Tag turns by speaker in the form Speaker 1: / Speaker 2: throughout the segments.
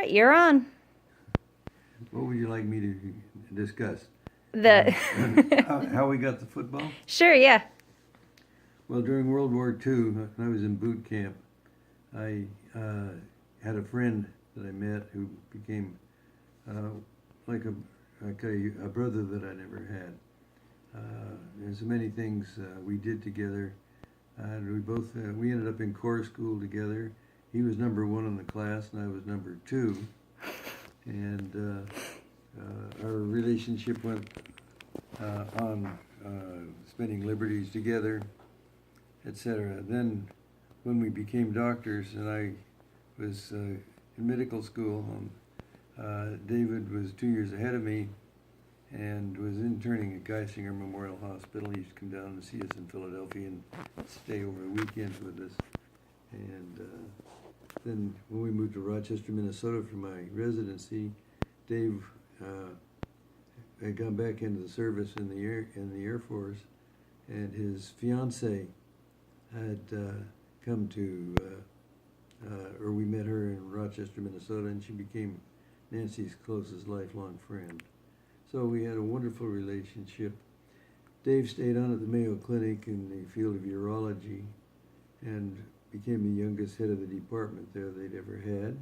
Speaker 1: right, you're on.
Speaker 2: What would you like me to discuss? How we got the football?
Speaker 1: Sure, yeah.
Speaker 2: Well, during World War II, when I was in boot camp, I had a friend that I met who became like a brother that I never had. There's many things we did together. We ended up in corps school together. He was number one in the class, and I was number two. And our relationship went on spending liberties together, etc. Then, when we became doctors, and I was in medical school, David was 2 years ahead of me, and was interning at Geisinger Memorial Hospital. He used to come down and see us in Philadelphia and stay over the weekends with us. And then when we moved to Rochester, Minnesota for my residency, Dave had gone back into the service in the Air Force, and his fiancée had come to, or we met her in Rochester, Minnesota, and she became Nancy's closest lifelong friend. So we had a wonderful relationship. Dave stayed on at the Mayo Clinic in the field of urology and became the youngest head of the department there they'd ever had,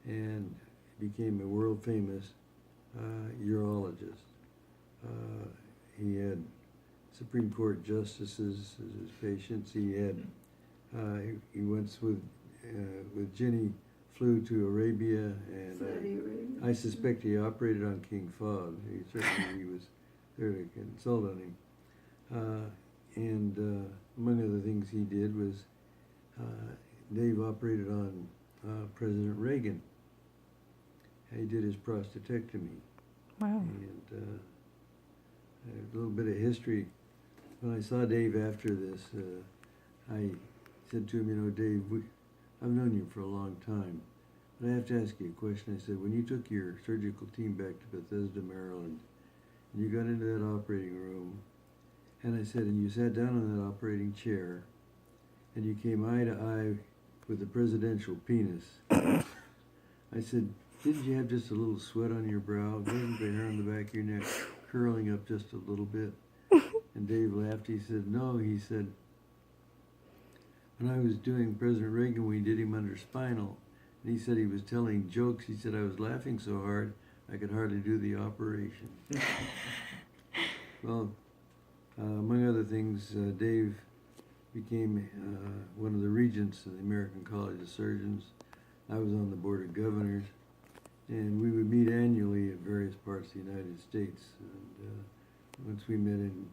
Speaker 2: and became a world-famous urologist. He had Supreme Court justices as his patients. He once with Jenny flew to Arabia, and I suspect he operated on King Fahd. He was there to consult on him. And among other things he did was Dave operated on President Reagan. He did his prostatectomy.
Speaker 1: Wow.
Speaker 2: And a little bit of history. When I saw Dave after this, I said to him, Dave, I've known you for a long time, but I have to ask you a question. I said, when you took your surgical team back to Bethesda, Maryland, and you got into that operating room, and I said, and you sat down in that operating chair, and you came eye to eye with the presidential penis, I said, didn't you have just a little sweat on your brow? Wasn't the hair on the back of your neck curling up just a little bit? And Dave laughed. He said, no. He said, when I was doing President Reagan, we did him under spinal. And he said he was telling jokes. He said I was laughing so hard I could hardly do the operation. Well, among other things, Dave became one of the regents of the American College of Surgeons. I was on the Board of Governors, and we would meet annually at various parts of the United States. And once we met in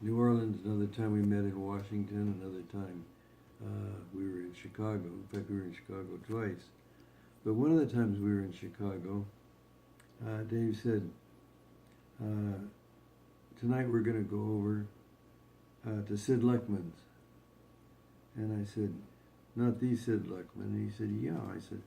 Speaker 2: New Orleans, another time we met in Washington, another time we were in Chicago. In fact, we were in Chicago twice. But one of the times we were in Chicago, Dave said, tonight we're going to go over to Sid Luckman's. And I said, not the Sid Luckman. And he said, yeah. I said,